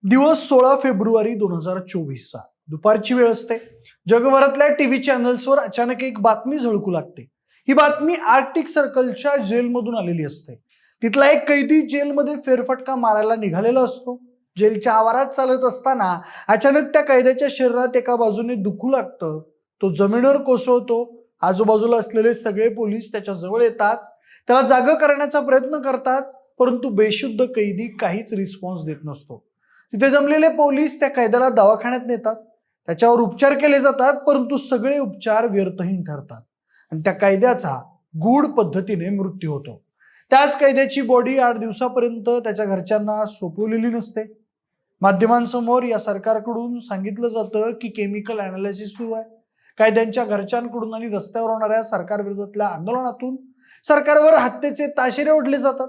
दिवस 16 फेब्रुवारी 2024चा दुपारची वेळ असते. जगभरातल्या टीव्ही चॅनल्सवर अचानक एक बातमी झळकू लागते. ही बातमी आर्क्टिक सर्कलच्या जेलमधून आलेली असते. तिथला एक कैदी जेलमध्ये फेरफटका मारायला निघालेला असतो. जेलच्या आवारात चालत असताना अचानक त्या कैद्याच्या शरीरात एका बाजूने दुखू लागतं. तो जमिनीवर कोसळतो. आजूबाजूला असलेले सगळे पोलीस त्याच्या जवळ येतात, त्याला जागं करण्याचा प्रयत्न करतात, परंतु बेशुद्ध कैदी काहीच रिस्पॉन्स देत नसतो. तिथे जमलेले पोलीस त्या कैद्याला दवाखान्यात नेतात. त्याच्यावर उपचार केले जातात, परंतु सगळे उपचार व्यर्थहीन ठरतात आणि त्या कैद्याचा गूढ पद्धतीने मृत्यू होतो. त्याच कैद्याची बॉडी 8 दिवसापर्यंत त्याच्या घरच्यांना सोपवलेली नसते. माध्यमांसमोर या सरकारकडून सांगितलं जातं की केमिकल अनालिसिस सुरू आहे. कैद्यांच्या घरच्यांकडून आणि रस्त्यावर होणाऱ्या सरकार विरोधातल्या आंदोलनातून सरकारवर हत्येचे ताशेरे ओढले जातात.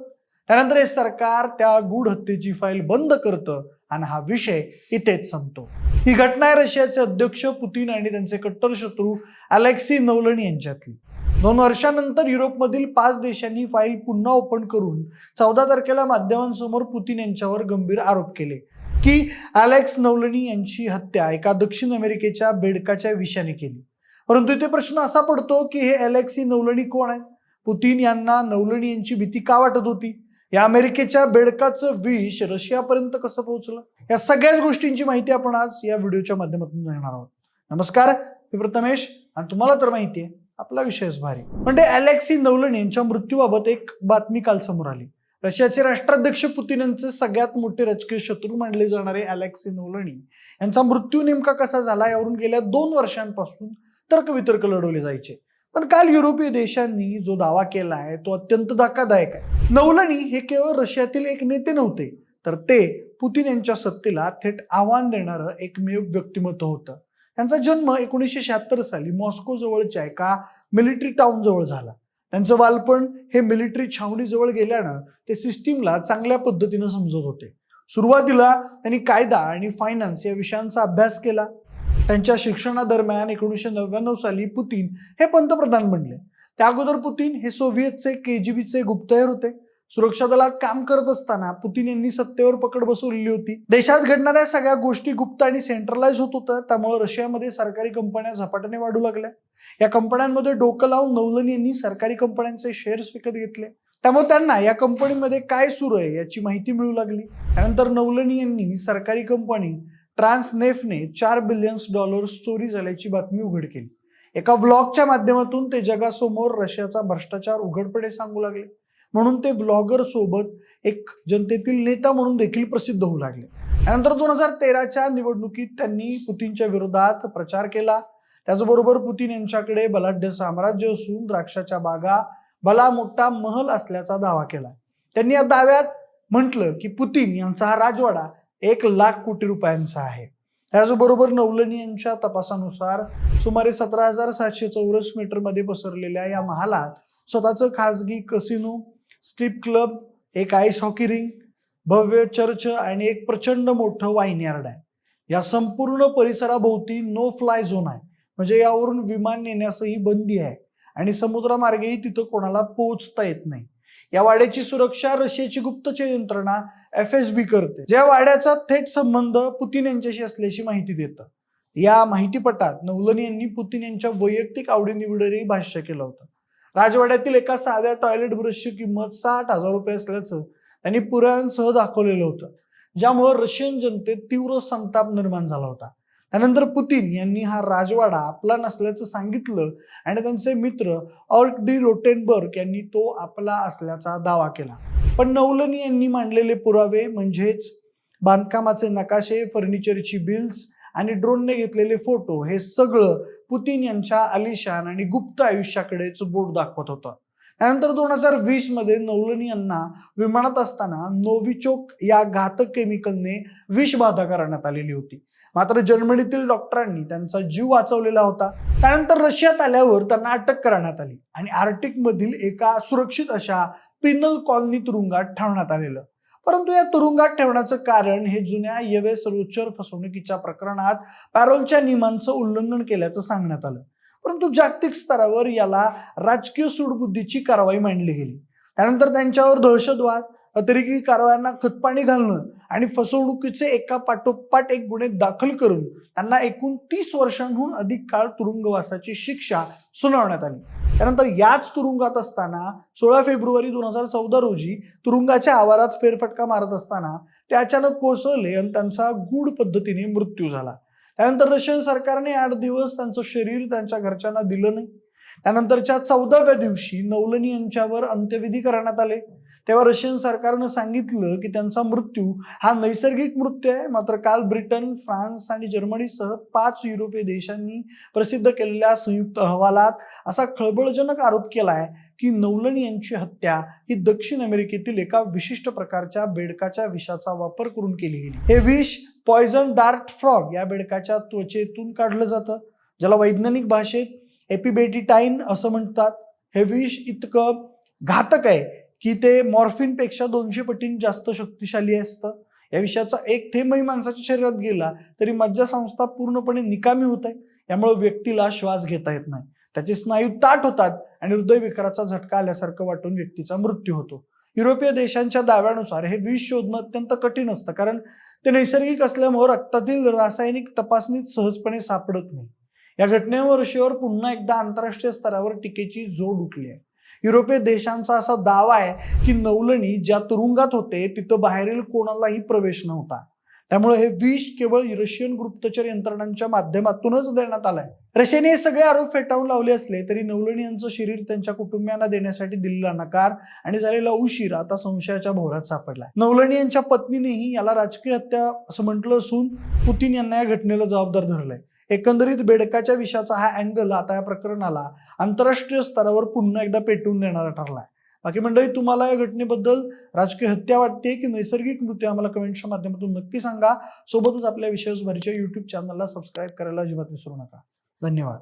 त्यानंतर हे सरकार त्या गूढ हत्येची फाईल बंद करतं आणि हा विषय इथेच संपतो. ही घटना आहे रशियाचे अध्यक्ष पुतीन आणि त्यांचे कट्टर शत्रू अलेक्सी नवलनी यांच्यातली. 2 वर्षांनंतर युरोपमधील 5 देशांनी फाईल पुन्हा ओपन करून 14 तारखेला माध्यमांसमोर पुतीन यांच्यावर गंभीर आरोप केले की अलेक्स नवलनी यांची हत्या एका दक्षिण अमेरिकेच्या बेडकाच्या विषाने केली. परंतु इथे प्रश्न असा पडतो की हे अलेक्सी नवलनी कोण आहेत? पुतीन यांना नवलनी यांची भीती का वाटत होती? या अमेरिकेच्या बेडकाचं विष रशियापर्यंत कसं पोहोचलं? या सगळ्याच गोष्टींची माहिती आपण आज या व्हिडिओच्या माध्यमातून जाणणार आहोत. नमस्कार, मी प्रथमेश आणि तुम्हाला तर माहिती आहे आपला विषयच भारी. पण अलेक्सी नवलनी यांच्या मृत्यूबाबत एक बातमी काल समोर आली. रशियाचे राष्ट्राध्यक्ष पुतीन यांचे सगळ्यात मोठे राजकीय शत्रू मानले जाणारे अलेक्सी नवलनी यांचा मृत्यू नेमका कसा झाला यावरून गेल्या 2 वर्षांपासून तर्कवितर्क लढवले जायचे. पण काल युरोपीय देशांनी जो दावा केलाय तो अत्यंत धक्कादायक आहे. नवलनी हे केवळ रशियातील एक नेते नव्हते, तर ते पुतीन यांच्या सत्तेला थेट आव्हान देणारं एकमेव व्यक्तिमत्व होतं. त्यांचा जन्म 1976 साली मॉस्को जवळच्या एका मिलिटरी टाउन जवळ झाला. त्यांचं बालपण हे मिलिटरी छावणी जवळ गेल्यानं ते सिस्टीमला चांगल्या पद्धतीनं समजत होते. सुरुवातीला त्यांनी कायदा आणि फायनान्स या विषयांचा अभ्यास केला. त्यांच्या शिक्षणादरम्यान 1999 साली पुतीन हे पंतप्रधान बनले. त्या अगोदर पुतीन हे सोव्हिएतचे KGBचे गुप्तहेर होते. सुरक्षा दलात काम करत असताना पुतीन यांनी सत्तेवर पकड बसवलेली होती. देशात घडणाऱ्या सगळ्या गोष्टी गुप्त आणि सेंट्रलाइज होत होत्या. त्यामुळे रशियामध्ये सरकारी कंपन्या झपाट्याने वाढू लागल्या. या कंपन्यांमध्ये डोकं लावून नवलनी यांनी सरकारी कंपन्यांचे शेअर्स विकत घेतले. त्यामुळे त्यांना या कंपनीमध्ये काय सुरू आहे याची माहिती मिळू लागली. त्यानंतर नवलनी यांनी सरकारी कंपनी ट्रान्सनेफने $4 बिलियन चोरी झाल्याची बातमी उघड केली. एका व्लॉगच्या माध्यमातून ते जगासमोर रशियाचा भ्रष्टाचार उघडपणे सांगू लागले. म्हणून ते व्लॉगर सोबत एक जनतेतील नेता म्हणून देखील प्रसिद्ध होऊ लागले. त्यानंतर 2013च्या निवडणुकीत त्यांनी पुतीनच्या विरोधात प्रचार केला. त्याचबरोबर पुतीन यांच्याकडे बलाढ्य साम्राज्य असून द्राक्षाच्या बागा, भला मोठा महल असल्याचा दावा केला. त्यांनी या दाव्यात म्हटलं की पुतीन यांचा हा राजवाडा 1 लाख कोटी रुपयांचा आहे. त्याचबरोबर नवलनी यांच्या तपासानुसार सुमारे 17,700 चौरस मीटर मध्ये पसरलेल्या या महालात स्वतःचं खासगी कसिनो, स्ट्रीप क्लब, एक आईस हॉकी रिंग, भव्य चर्च आणि एक प्रचंड मोठं वाईन यार्ड आहे. या संपूर्ण परिसराभोवती नो फ्लाय झोन आहे, म्हणजे यावरून विमान नेण्यासही बंदी आहे आणि समुद्रमार्गेही तिथं कोणाला पोहोचता येत नाही. या वाड्याची सुरक्षा रशियाची गुप्तचर यंत्रणा FSB करते, ज्या वाड्याचा थेट संबंध पुतीन यांच्याशी असल्याची माहिती देतं. या माहितीपटात नवलनी यांनी पुतीन यांच्या वैयक्तिक आवडीनिवडीवरही भाष्य केलं होतं. राजवाड्यातील एका साध्या टॉयलेट ब्रशची किंमत 60,000 रुपये असल्याचं त्यांनी पुराव्यांसह दाखवलेलं होतं, ज्यामुळे रशियन जनतेत तीव्र संताप निर्माण झाला होता. त्यानंतर पुतीन यांनी हा राजवाडा आपला नसल्याचं सांगितलं आणि त्यांचे मित्र ऑर्क रोटेनबर्ग यांनी तो आपला असल्याचा दावा केला. पण नवलनी यांनी मांडलेले पुरावे म्हणजेच बांधकामाचे नकाशे, फर्निचरची बिल्स आणि ड्रोनने घेतलेले फोटो हे सगळं पुतीन यांच्या आलिशान आणि गुप्त आयुष्याकडेच बोट दाखवत होतं. त्यानंतर 2020 मध्ये नवलनी यांना विमानात असताना नोव्हिचोक या घातक केमिकलने विषबाधा करण्यात आलेली होती. मात्र जर्मनीतील डॉक्टरांनी त्यांचा जीव वाचवलेला होता. त्यानंतर रशियात आल्यावर त्यांना अटक करण्यात आली आणि आर्क्टिक मधील एका सुरक्षित अशा पिनल कॉलनी तुरुंगात ठेवण्यात आलेलं. परंतु या तुरुंगात ठेवण्याचं कारण हे जुन्या यवेस रोचर फसवणुकीच्या प्रकरणात पॅरोलच्या नियमांचं उल्लंघन केल्याचं सांगण्यात आलं. परंतु जागतिक स्तरावर याला राजकीय सूडबुद्धीची कारवाई मानली गेली. त्यानंतर त्यांच्यावर दहशतवाद, अतिरेकी कारवायांना खतपाणी घालणं आणि फसवणुकीचे एका पाठोपाठ एक गुन्हे दाखल करून त्यांना एकूण 30 वर्षांहून अधिक काळ तुरुंगवासाची शिक्षा सुनावण्यात आली. त्यानंतर याच तुरुंगात असताना 16 फेब्रुवारी 2014 रोजी तुरुंगाच्या आवारात फेरफटका मारत असताना ते अचानक कोसळले आणि त्यांचा गूढ पद्धतीने मृत्यू झाला. त्यानंतर रशियन सरकारने 8 दिवस त्यांचं शरीर त्यांच्या घरच्यांना दिलं नाही. त्यानंतरच्या 14व्या दिवशी नवलनी यांच्यावर अंत्यविधी करण्यात आले. तेव्हा रशियन सरकारनं सांगितलं की त्यांचा मृत्यू हा नैसर्गिक मृत्यू आहे. मात्र काल ब्रिटन, फ्रान्स आणि जर्मनीसह 5 युरोपीय देशांनी प्रसिद्ध केलेल्या संयुक्त अहवालात असा खळबळजनक आरोप केलाय की नवलनी यांची हत्या ही दक्षिण अमेरिकेतील एका विशिष्ट प्रकारच्या बेडकाच्या विषाचा वापर करून केली गेली. हे विष पॉइझन डार्ट फ्रॉग या बेडकाच्या त्वचेतून काढलं जातं, ज्याला वैज्ञानिक भाषेत एपिबेटिटाईन असं म्हणतात. हे विष इतकं घातक आहे की ते मॉर्फिनपेक्षा 200 पटींनी जास्त शक्तिशाली असतं. या विषयाचा एक थेंबही माणसाच्या शरीरात गेला तरी मज्जासंस्था पूर्णपणे निकामी होत आहे. यामुळे व्यक्तीला श्वास घेता येत नाही, त्याचे स्नायू ताठ होतात आणि हृदयविकाराचा झटका आल्यासारखं वाटून व्यक्तीचा मृत्यू होतो. युरोपीय देशांच्या दाव्यानुसार हे विष शोधणं अत्यंत कठीण असतं, कारण ते नैसर्गिक असल्यामुळे रक्तातील रासायनिक तपासणीत सहजपणे सापडत नाही. या घटनेवर रशियावर पुन्हा एकदा आंतरराष्ट्रीय स्तरावर टीकेची जोड उठली आहे. युरोपीय देशांचा असा दावा आहे की नवलनी ज्या तुरुंगात होते तिथं बाहेरील कोणालाही प्रवेश नव्हता. त्यामुळे हे विष केवळ रशियन गुप्तचर यंत्रणांच्या माध्यमातूनच देण्यात आलंय. रशियाने हे सगळे आरोप फेटाळून लावले असले तरी नवलनी यांचं शरीर त्यांच्या कुटुंबियांना देण्यासाठी दिलेला नकार आणि झालेला उशीर आता संशयाच्या भोवऱ्यात सापडलाय. नवलनी यांच्या पत्नीनेही याला राजकीय हत्या असं म्हटलं असून पुतीन यांना या घटनेला जबाबदार धरलंय. एकंदरीत बेडकाच्या विषाचा हा अँगल आता या प्रकरणाला आंतरराष्ट्रीय स्तरावर पुन्हा एकदा पेटवून देणारा ठरलाय. बाकी मंडळी, तुम्हाला या घटनेबद्दल राजकीय हत्या वाटते की नैसर्गिक मृत्यू, आम्हाला कमेंटच्या माध्यमातून नक्की सांगा. सोबतच आपल्या विशेष भरीच्या YouTube चॅनलला सबस्क्राईब करायला अजिबात विसरू नका. धन्यवाद.